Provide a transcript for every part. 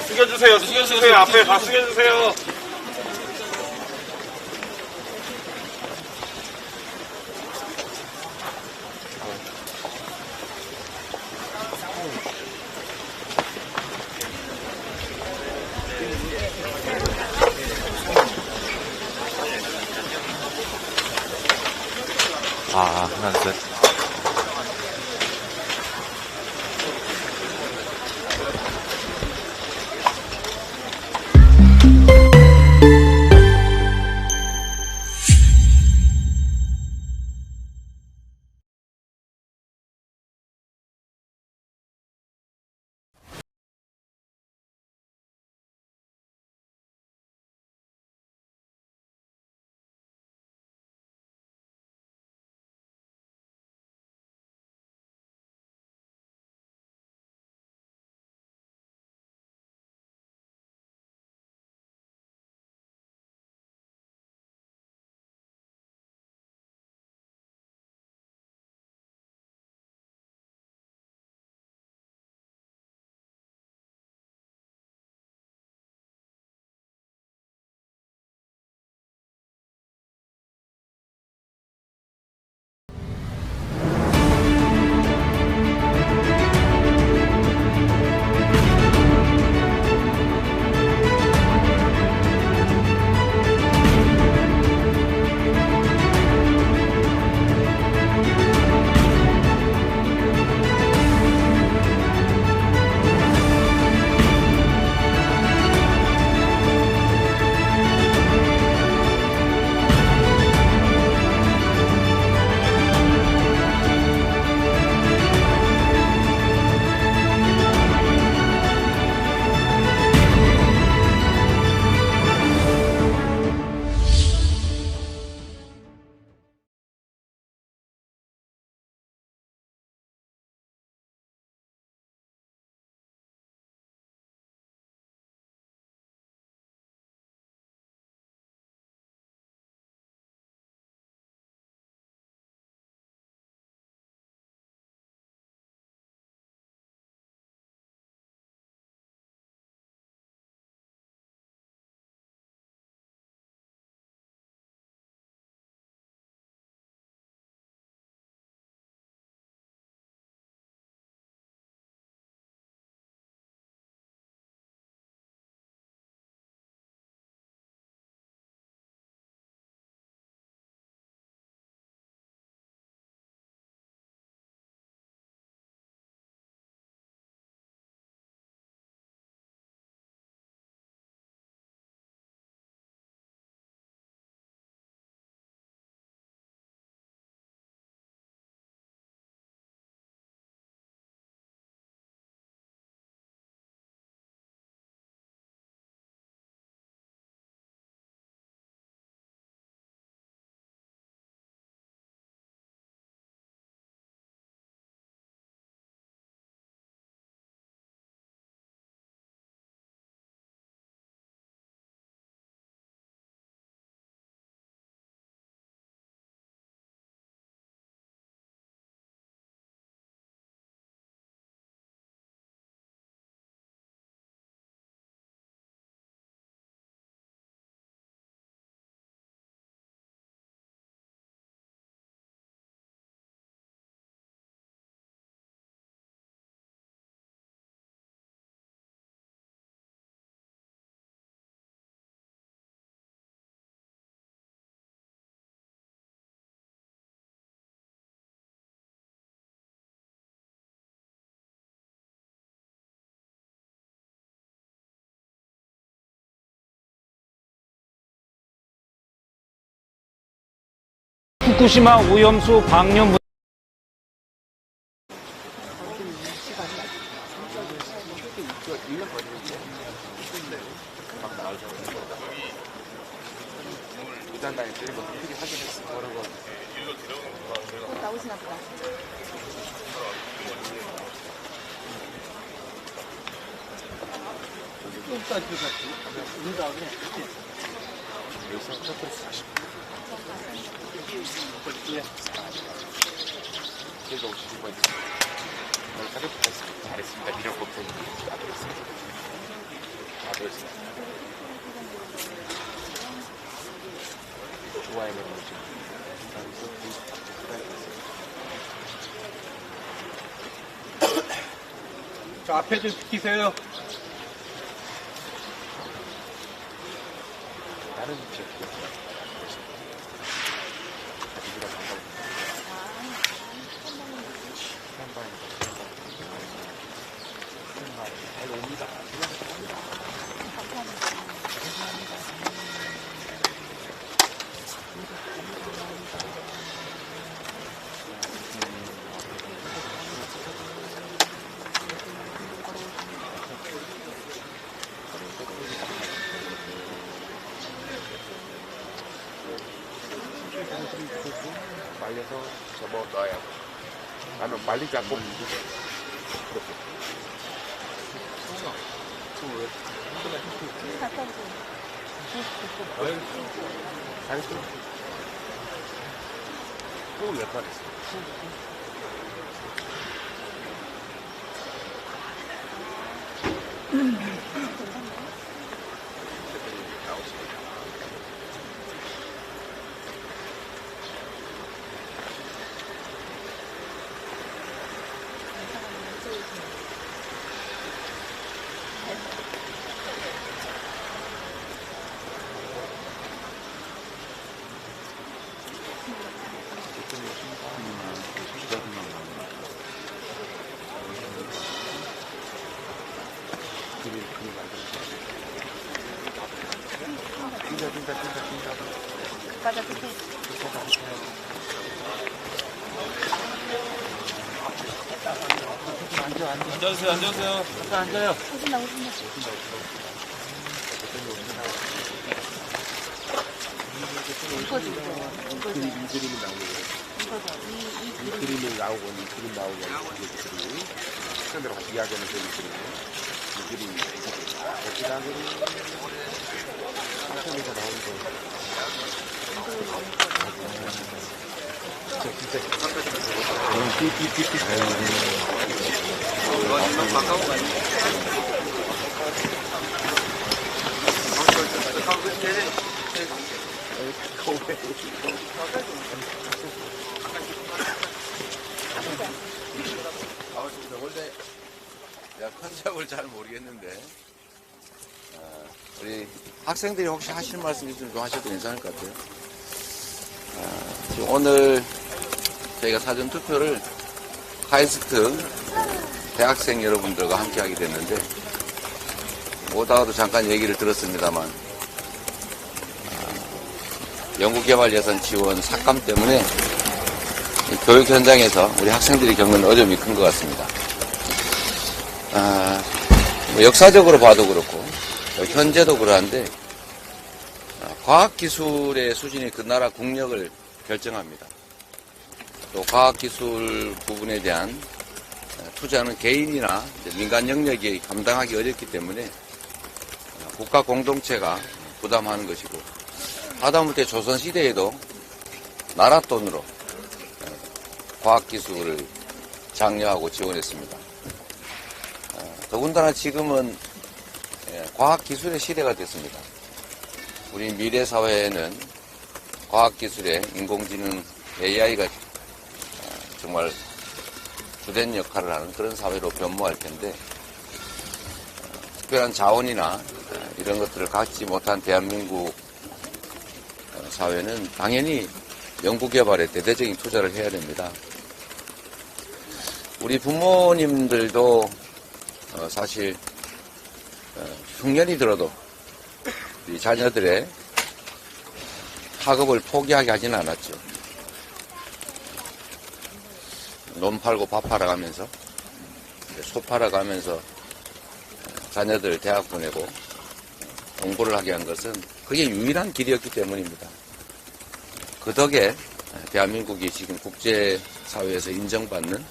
숙여주세요. 숙여주세요. 앞에 다 숙여주세요. 하나, 둘. 후쿠시마 오염수 방류 부산당에 들고 필히 확인했어. 모르고. 나오시나 보다. 여기서 끝으로 40. 제가 59포인트. 여기까지 잘했습니다. 잘했습니다. 이런 것도 잘했습니다. 좋아야 되는 거죠. 자, 앞에 좀 비키세요. 다른 지역도 가지기랑 방법이 잘 옵니다. 말려서 접어 넣어야 하고 나는 말리지 않고 이렇게 잘했어. 또몇 번 했어. 앉아주세요, 앉아주세요. 앉아요. 이 그림이 나오고 이 그림 나오고 이 그림이 시간대로 같이 이야기하는 그 그림이 이 그림이 어찌다 그림이 한국에서 나오는 거 원래 내가 컨셉을 잘 모르겠는데 우리 학생들이 혹시 하실 말씀 있으면 좀 하셔도 괜찮을 것 같아요. 지금 오늘 저희가 사전투표를 카이스트 대학생 여러분들과 함께 하게 됐는데 오다가도 잠깐 얘기를 들었습니다만 연구개발 예산 지원 삭감 때문에 교육 현장에서 우리 학생들이 겪는 어려움이 큰 것 같습니다. 뭐 역사적으로 봐도 그렇고 현재도 그러한데 과학기술의 수준이 그 나라 국력을 결정합니다. 또 과학기술 부분에 대한 투자는 개인이나 민간 영역이 감당하기 어렵기 때문에 국가 공동체가 부담하는 것이고 하다못해 조선시대에도 나라 돈으로 과학기술을 장려하고 지원했습니다. 더군다나 지금은 과학기술의 시대가 됐습니다. 우리 미래 사회에는 과학기술의 인공지능 AI가 정말 주된 역할을 하는 그런 사회로 변모할 텐데 특별한 자원이나 이런 것들을 갖지 못한 대한민국 사회는 당연히 연구개발에 대대적인 투자를 해야 됩니다. 우리 부모님들도 사실 흉년이 들어도 우리 자녀들의 학업을 포기하게 하지는 않았죠. 논 팔고 밥 팔아가면서 소 팔아가면서 자녀들 대학 보내고 공부를 하게 한 것은 그게 유일한 길이었기 때문입니다. 그 덕에 대한민국이 지금 국제사회에서 인정받는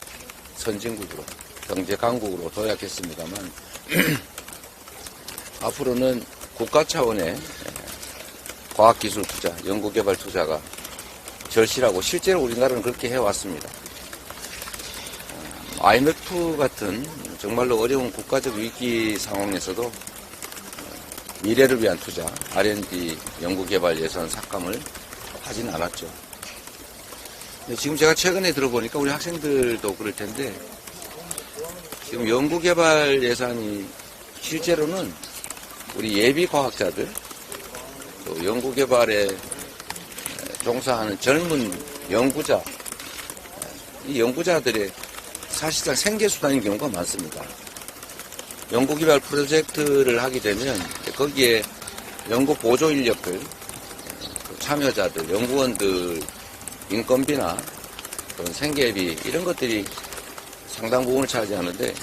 선진국으로 경제 강국으로 도약했습니다만 앞으로는 국가 차원의 과학기술 투자, 연구개발 투자가 절실하고 실제로 우리나라는 그렇게 해왔습니다. IMF 같은 정말로 어려운 국가적 위기 상황에서도 미래를 위한 투자, R&D 연구개발 예산 삭감을 하진 않았죠. 근데 지금 제가 최근에 들어보니까 우리 학생들도 그럴 텐데 지금 연구개발 예산이 실제로는 우리 예비과학자들, 또 연구개발에 종사하는 젊은 연구자, 이 연구자들의 사실상 생계수단인 경우가 많습니다. 연구개발 프로젝트를 하게 되면 거기에 연구 보조 인력들, 참여자들, 연구원들 인건비나 또는 생계비 이런 것들이 상당 부분을 차지하는데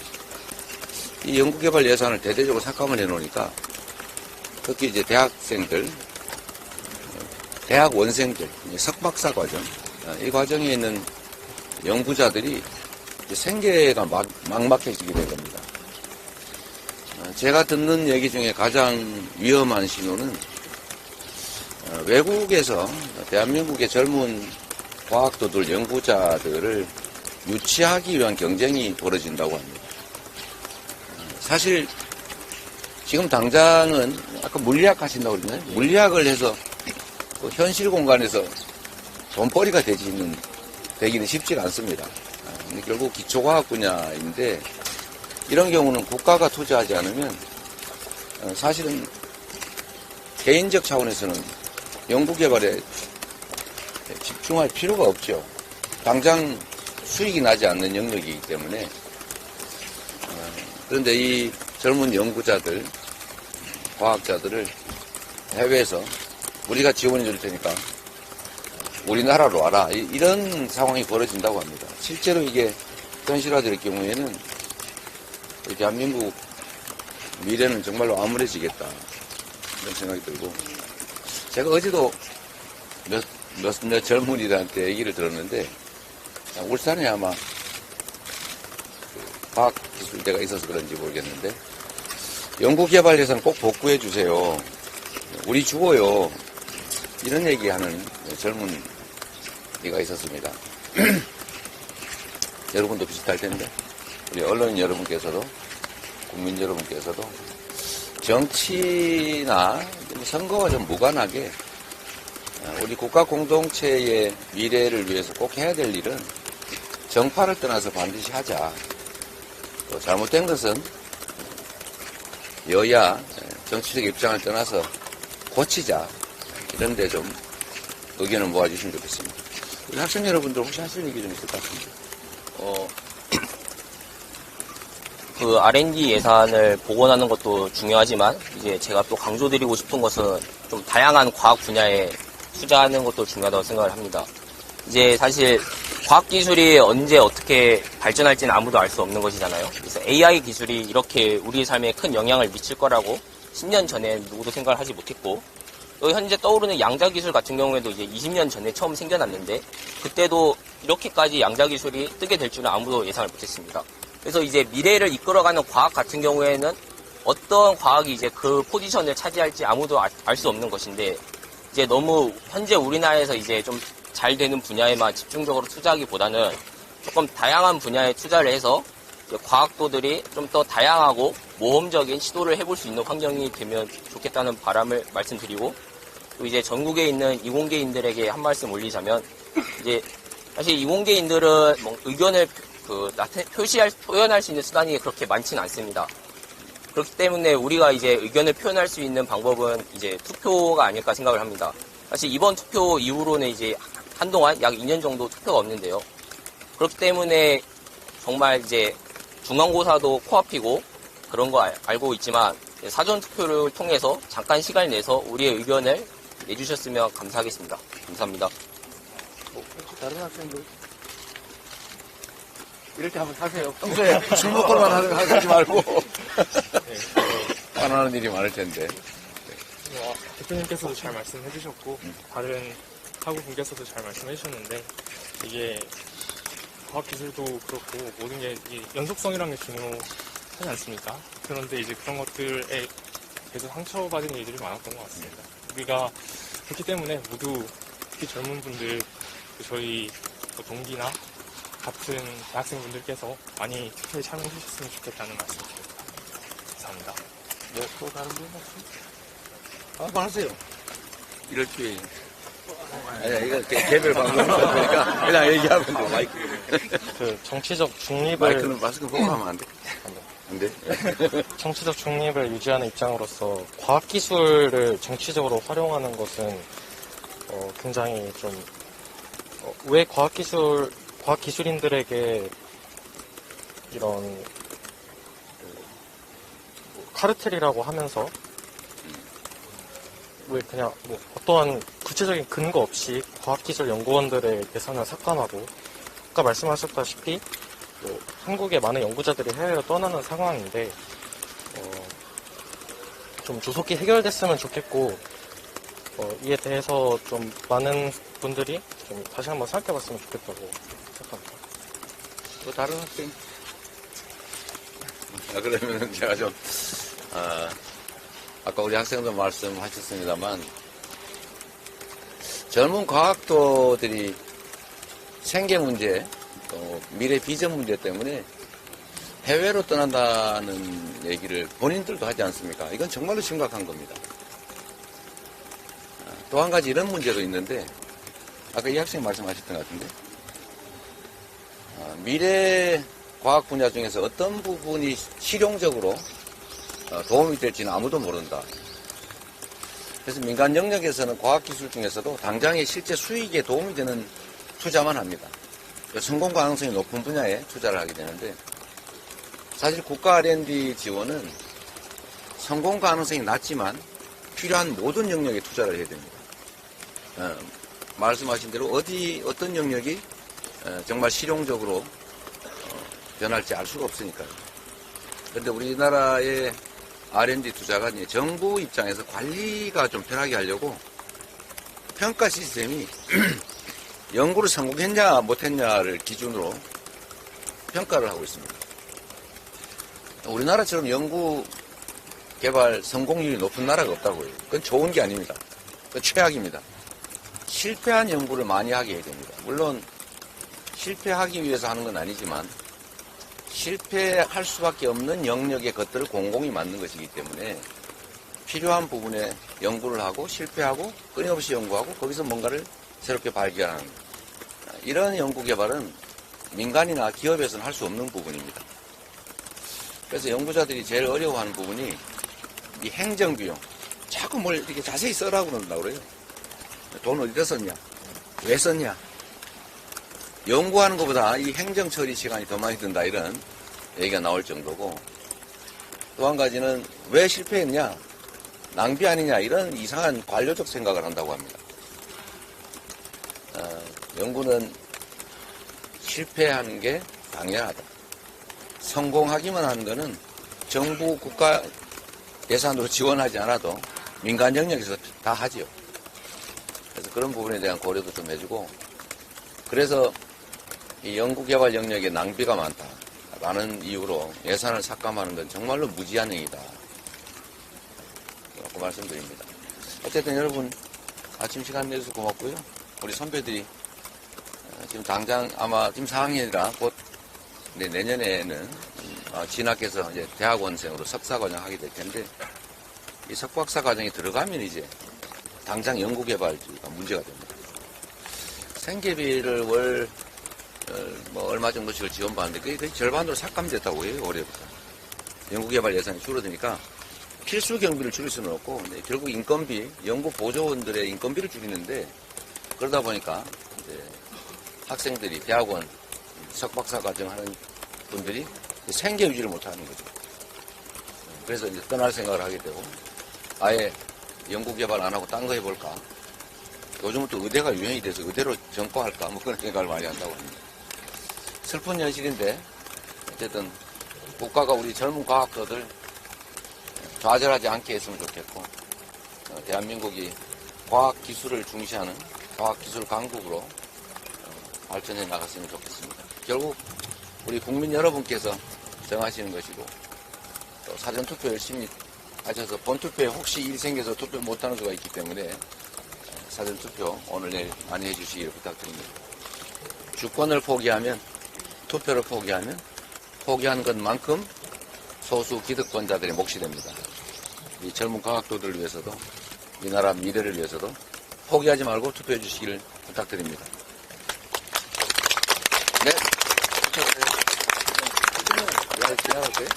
이 연구개발 예산을 대대적으로 삭감을 해놓으니까 특히 이제 대학생들, 대학 원생들, 석박사 과정, 이 과정에 있는 연구자들이 생계가 막막해지게 된 겁니다. 제가 듣는 얘기 중에 가장 위험한 신호는 외국에서 대한민국의 젊은 과학도들, 연구자들을 유치하기 위한 경쟁이 벌어진다고 합니다. 사실 지금 당장은 아까 물리학 하신다고 그랬나요? 물리학을 해서 현실 공간에서 돈벌이가 되기는 쉽지가 않습니다. 결국 기초과학 분야인데 이런 경우는 국가가 투자하지 않으면 사실은 개인적 차원에서는 연구개발에 집중할 필요가 없죠. 당장 수익이 나지 않는 영역이기 때문에. 그런데 이 젊은 연구자들, 과학자들을 해외에서 우리가 지원해 줄 테니까 우리나라로 와라. 이런 상황이 벌어진다고 합니다. 실제로 이게 현실화될 경우에는 대한민국 미래는 정말로 암울해지겠다. 이런 생각이 들고. 제가 어제도 몇 젊은이들한테 얘기를 들었는데, 울산에 아마 과학기술대가 있어서 그런지 모르겠는데, 연구개발 예산 꼭 복구해 주세요. 우리 죽어요. 이런 얘기하는 젊은이가 있었습니다. 여러분도 비슷할 텐데, 우리 언론인 여러분께서도, 국민 여러분께서도 정치나 선거와 좀 무관하게 우리 국가 공동체의 미래를 위해서 꼭 해야 될 일은 정파를 떠나서 반드시 하자. 또 잘못된 것은 여야 정치적 입장을 떠나서 고치자. 이런 데 좀 의견을 모아주시면 좋겠습니다. 우리 학생 여러분들 혹시 하실 얘기 좀 있을 것 같은데. 그 R&D 예산을 복원하는 것도 중요하지만 이제 제가 또 강조드리고 싶은 것은 좀 다양한 과학 분야에 투자하는 것도 중요하다고 생각을 합니다. 이제 사실 과학기술이 언제 어떻게 발전할지는 아무도 알 수 없는 것이잖아요. 그래서 AI 기술이 이렇게 우리의 삶에 큰 영향을 미칠 거라고 10년 전에 누구도 생각을 하지 못했고, 또 현재 떠오르는 양자기술 같은 경우에도 이제 20년 전에 처음 생겨났는데 그때도 이렇게까지 양자기술이 뜨게 될 줄은 아무도 예상을 못했습니다. 그래서 이제 미래를 이끌어가는 과학 같은 경우에는 어떤 과학이 이제 그 포지션을 차지할지 아무도 알 수 없는 것인데, 이제 너무 현재 우리나라에서 이제 좀 잘 되는 분야에만 집중적으로 투자하기보다는 조금 다양한 분야에 투자를 해서 과학도들이 좀 더 다양하고 모험적인 시도를 해볼 수 있는 환경이 되면 좋겠다는 바람을 말씀드리고, 또 이제 전국에 있는 이공계인들에게 한 말씀 올리자면, 이제 사실 이공계인들은 뭐 의견을 표현할 수 있는 수단이 그렇게 많지는 않습니다. 그렇기 때문에 우리가 이제 의견을 표현할 수 있는 방법은 이제 투표가 아닐까 생각을 합니다. 사실 이번 투표 이후로는 이제 한동안 약 2년 정도 투표가 없는데요. 그렇기 때문에 정말 이제 중간고사도 코앞이고 그런 거 알고 있지만 사전 투표를 통해서 잠깐 시간을 내서 우리의 의견을 내주셨으면 감사하겠습니다. 감사합니다. 다른 학생들 이럴 때 한번 사세요. 평소에 술 먹고만 하지 말고 안 하는 일이 많을 텐데. 대표님께서도 잘 말씀해 주셨고 다른 사고분께서도 잘 말씀해 주셨는데, 이게 과학기술도 그렇고 모든 게 연속성이라는 게 중요하지 않습니까? 그런데 이제 그런 것들에 계속 상처받은 일들이 많았던 것 같습니다. 우리가 그렇기 때문에 모두 특히 젊은 분들, 저희 동기나 같은 대학생분들께서 많이 투표에 참여해 주셨으면 좋겠다는 말씀드립니다. 감사합니다. 네, 또 다른 분 없어요? 말하세요. 이럴 기회. 아니, 이거 개별 방송이니까 그냥 얘기하면 돼, 마이크. 정치적 중립을 마이크는 마스크 보고 하면 안 돼? 안 돼? 정치적 중립을 유지하는 입장으로서 과학기술을 정치적으로 활용하는 것은 굉장히 좀 왜 과학기술인들에게 이런 카르텔이라고 하면서 왜 그냥 뭐 어떠한 구체적인 근거 없이 과학기술 연구원들의 예산을 삭감하고 아까 말씀하셨다시피 한국의 많은 연구자들이 해외로 떠나는 상황인데 좀 조속히 해결됐으면 좋겠고 이에 대해서 좀 많은 분들이 좀 다시 한번 생각해봤으면 좋겠다고 생각합니다. 또 다른 학생? 그러면 제가 좀 아까 우리 학생도 말씀하셨습니다만 젊은 과학도들이 생계 문제, 또 미래 비전 문제 때문에 해외로 떠난다는 얘기를 본인들도 하지 않습니까? 이건 정말로 심각한 겁니다. 또 한 가지 이런 문제도 있는데 아까 이 학생이 말씀하셨던 것 같은데 미래 과학 분야 중에서 어떤 부분이 실용적으로 도움이 될지는 아무도 모른다. 그래서 민간 영역에서는 과학기술 중에서도 당장의 실제 수익에 도움이 되는 투자만 합니다. 성공 가능성이 높은 분야에 투자를 하게 되는데 사실 국가 R&D 지원은 성공 가능성이 낮지만 필요한 모든 영역에 투자를 해야 됩니다. 말씀하신 대로 어떤 영역이 정말 실용적으로 변할지 알 수가 없으니까요. 그런데 우리나라의 R&D 투자가 이제 정부 입장에서 관리가 좀 편하게 하려고 평가 시스템이 연구를 성공했냐 못했냐를 기준으로 평가를 하고 있습니다. 우리나라처럼 연구 개발 성공률이 높은 나라가 없다고요. 그건 좋은 게 아닙니다. 그건 최악입니다. 실패한 연구를 많이 하게 해야 됩니다. 물론 실패하기 위해서 하는 건 아니지만 실패할 수밖에 없는 영역의 것들을 공공이 만든 것이기 때문에 필요한 부분에 연구를 하고 실패하고 끊임없이 연구하고 거기서 뭔가를 새롭게 발견하는 이런 연구 개발은 민간이나 기업에서는 할 수 없는 부분입니다. 그래서 연구자들이 제일 어려워하는 부분이 이 행정비용. 자꾸 뭘 이렇게 자세히 써라고 그런다고 그래요. 돈 어디다 썼냐? 왜 썼냐? 연구하는 것보다 이 행정 처리 시간이 더 많이 든다 이런 얘기가 나올 정도고 또 한 가지는 왜 실패했냐? 낭비 아니냐 이런 이상한 관료적 생각을 한다고 합니다. 연구는 실패하는 게 당연하다. 성공하기만 하는 거는 정부 국가 예산으로 지원하지 않아도 민간 영역에서 다 하지요. 그래서 그런 부분에 대한 고려도 좀 해주고 그래서 이 연구개발 영역에 낭비가 많다라는 이유로 예산을 삭감하는 건 정말로 무지한 행위다. 라고 말씀드립니다. 어쨌든 여러분 아침 시간 내주셔서 고맙고요. 우리 선배들이 지금 당장 아마 지금 4학년이라 곧 내년에는 진학해서 이제 대학원생으로 석사과정 하게 될 텐데 이 석박사 과정에 들어가면 이제 당장 연구개발가 문제가 됩니다. 생계비를 월 얼마 정도씩을 지원받는데 그게 거의 절반으로 삭감됐다고 해요. 올해부터. 연구개발 예산이 줄어드니까 필수 경비를 줄일 수는 없고 결국 인건비, 연구보조원들의 인건비를 줄이는데 그러다 보니까 이제 학생들이 대학원 석박사 과정 하는 분들이 생계 유지를 못하는 거죠. 그래서 이제 떠날 생각을 하게 되고 아예 연구개발 안 하고 딴 거 해볼까. 요즘은 또 의대가 유행이 돼서 의대로 전과할까 뭐 그런 생각을 많이 한다고 합니다. 슬픈 현실인데 어쨌든 국가가 우리 젊은 과학자들 좌절하지 않게 했으면 좋겠고 대한민국이 과학기술을 중시하는 과학기술 강국으로 발전해 나갔으면 좋겠습니다. 결국 우리 국민 여러분께서 정하시는 것이고 또 사전투표 열심히 하셔서 본투표에 혹시 일이 생겨서 투표 못하는 수가 있기 때문에 사전투표 오늘 내일 많이 해주시기를 부탁드립니다. 주권을 포기하면, 투표를 포기하면 포기한 것만큼 소수 기득권자들의 몫이 됩니다. 이 젊은 과학도들을 위해서도 이 나라 미래를 위해서도 포기하지 말고 투표해 주시기를 부탁드립니다. 네.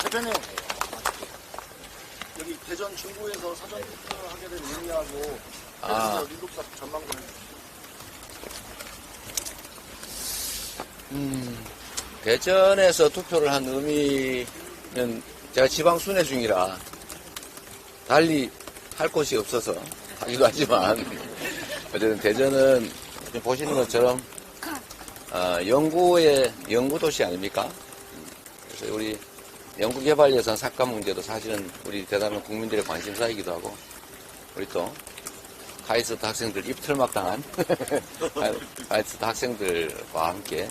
대표님, 여기 대전 중구에서 사전 투표를 하게 된 의미하고 민국사 전망 좀 해주세요. 대전에서 투표를 한 의미는 제가 지방 순회 중이라 달리 할 곳이 없어서 하기도 하지만 어쨌든 대전은 지금 보시는 것처럼 연구도시 아닙니까? 그래서 우리 연구개발 예산 삭감 문제도 사실은 우리 대단한 국민들의 관심사이기도 하고 우리 또 카이스트 학생들 입틀막 당한 카이스트 학생들과 함께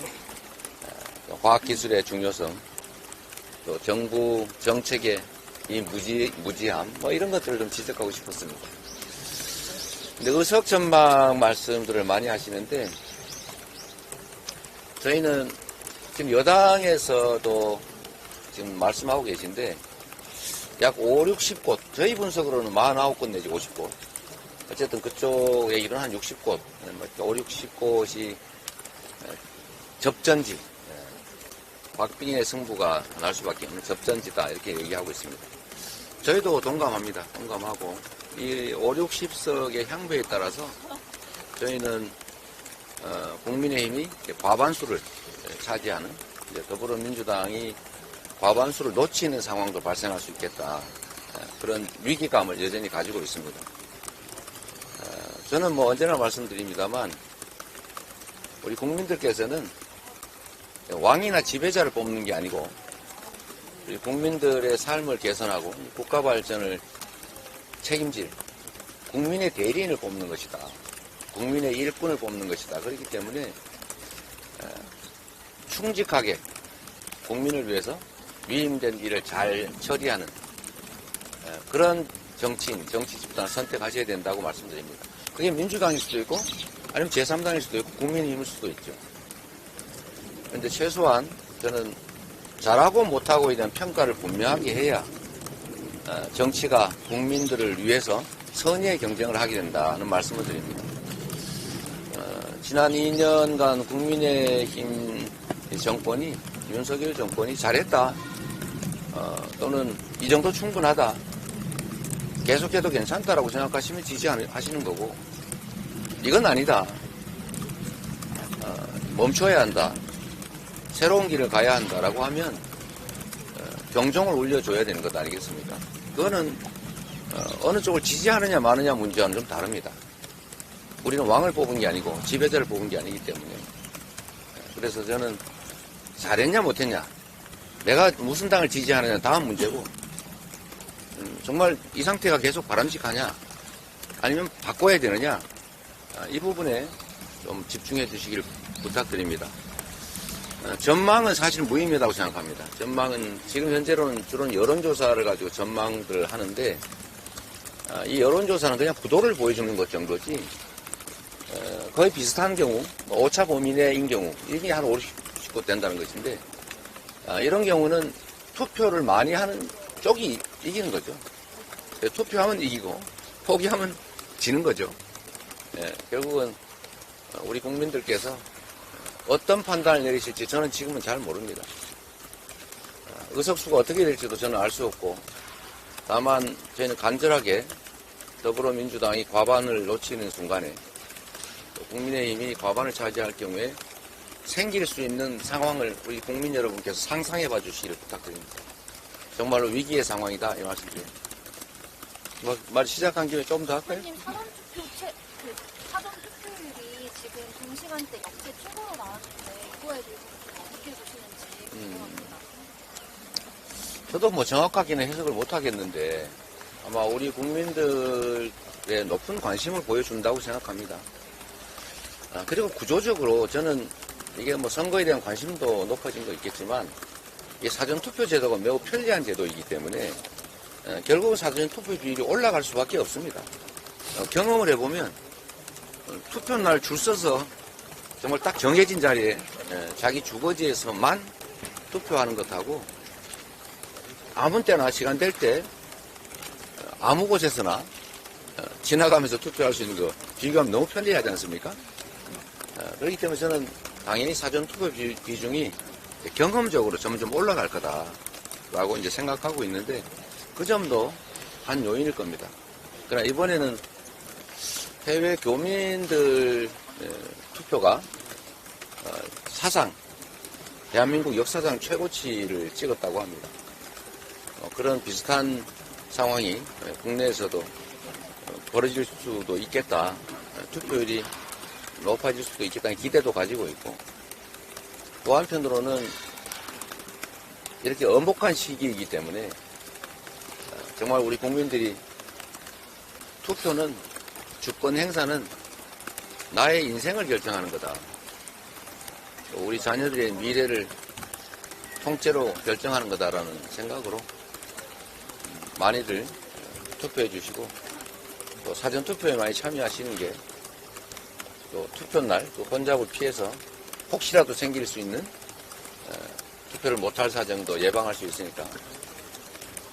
과학기술의 중요성, 또 정부 정책의 이 무지함, 뭐 이런 것들을 좀 지적하고 싶었습니다. 근데 의석전망 말씀들을 많이 하시는데, 저희는 지금 여당에서도 지금 말씀하고 계신데, 약 5, 60곳, 저희 분석으로는 49곳 내지 50곳, 어쨌든 그쪽 얘기로는 한 60곳, 5, 60곳이 접전지, 박빙의 승부가 날 수밖에 없는 접전지다 이렇게 얘기하고 있습니다. 저희도 동감합니다. 동감하고 이 5, 60석의 향배에 따라서 저희는 국민의힘이 과반수를 차지하는 이제 더불어민주당이 과반수를 놓치는 상황도 발생할 수 있겠다. 그런 위기감을 여전히 가지고 있습니다. 저는 뭐 언제나 말씀드립니다만 우리 국민들께서는 왕이나 지배자를 뽑는 게 아니고 국민들의 삶을 개선하고 국가 발전을 책임질 국민의 대리인을 뽑는 것이다. 국민의 일꾼을 뽑는 것이다. 그렇기 때문에 충직하게 국민을 위해서 위임된 일을 잘 처리하는 그런 정치인, 정치 집단을 선택하셔야 된다고 말씀드립니다. 그게 민주당일 수도 있고 아니면 제3당일 수도 있고 국민의힘일 수도 있죠. 그런데 최소한 저는 잘하고 못하고에 대한 평가를 분명하게 해야 정치가 국민들을 위해서 선의의 경쟁을 하게 된다는 말씀을 드립니다. 지난 2년간 국민의힘 정권이, 윤석열 정권이 잘했다. 또는 이 정도 충분하다. 계속해도 괜찮다라고 생각하시면 지지하시는 거고, 이건 아니다. 멈춰야 한다. 새로운 길을 가야 한다라고 하면 경종을 울려줘야 되는 것 아니겠습니까? 그거는 어느 쪽을 지지하느냐 마느냐 문제와는 좀 다릅니다. 우리는 왕을 뽑은 게 아니고 지배자를 뽑은 게 아니기 때문에. 그래서 저는 잘했냐 못했냐, 내가 무슨 당을 지지하느냐 다음 문제고, 정말 이 상태가 계속 바람직하냐 아니면 바꿔야 되느냐, 이 부분에 좀 집중해 주시길 부탁드립니다. 전망은 사실 무의미하다고 생각합니다. 전망은 지금 현재로는 주로 여론조사를 가지고 전망들을 하는데, 이 여론조사는 그냥 구도를 보여주는 것 정도지, 거의 비슷한 경우, 오차 범위 내인 경우, 이게 한 50곳 된다는 것인데, 이런 경우는 투표를 많이 하는 쪽이 이기는 거죠. 투표하면 이기고, 포기하면 지는 거죠. 결국은 우리 국민들께서 어떤 판단을 내리실지 저는 지금은 잘 모릅니다. 의석수가 어떻게 될지도 저는 알 수 없고, 다만 저희는 간절하게 더불어민주당이 과반을 놓치는 순간에 국민의힘이 과반을 차지할 경우에 생길 수 있는 상황을 우리 국민 여러분께서 상상해 봐 주시기를 부탁드립니다. 정말로 위기의 상황이다 이 말씀드립니다. 말 시작한 김에 조금 더 할까요? 사전투표율이 지금 동시간대 역대 최고로 나왔는데 이거에 대해서 어떻게 보시는지 궁금합니다. 저도 뭐 정확하게는 해석을 못 하겠는데 아마 우리 국민들의 높은 관심을 보여준다고 생각합니다. 그리고 구조적으로 저는 이게 뭐 선거에 대한 관심도 높아진 거 있겠지만 이 사전투표 제도가 매우 편리한 제도이기 때문에 결국은 사전 투표 비율이 올라갈 수밖에 없습니다. 경험을 해보면 투표날 줄 서서 정말 딱 정해진 자리에 자기 주거지에서만 투표하는 것하고 아무 때나 시간 될 때 아무 곳에서나 지나가면서 투표할 수 있는 거 비교하면 너무 편리하지 않습니까? 그렇기 때문에 저는 당연히 사전 투표 비중이 경험적으로 점점 올라갈 거다라고 이제 생각하고 있는데 그 점도 한 요인일 겁니다. 그러나 이번에는 해외 교민들 투표가 사상 대한민국 역사상 최고치를 찍었다고 합니다. 그런 비슷한 상황이 국내에서도 벌어질 수도 있겠다. 투표율이 높아질 수도 있겠다는 기대도 가지고 있고 또 한편으로는 이렇게 엄복한 시기이기 때문에 정말 우리 국민들이 투표는 주권 행사는 나의 인생을 결정하는 거다. 우리 자녀들의 미래를 통째로 결정하는 거다라는 생각으로 많이들 투표해 주시고 또 사전 투표에 많이 참여하시는 게 또 투표날 또 혼잡을 피해서 혹시라도 생길 수 있는 투표를 못할 사정도 예방할 수 있으니까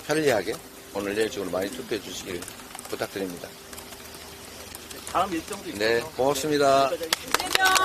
편리하게 오늘 내일 중으로 많이 투표해 주시길 부탁드립니다. 다음 일정도 있어요. 네, 고맙습니다. 이재명!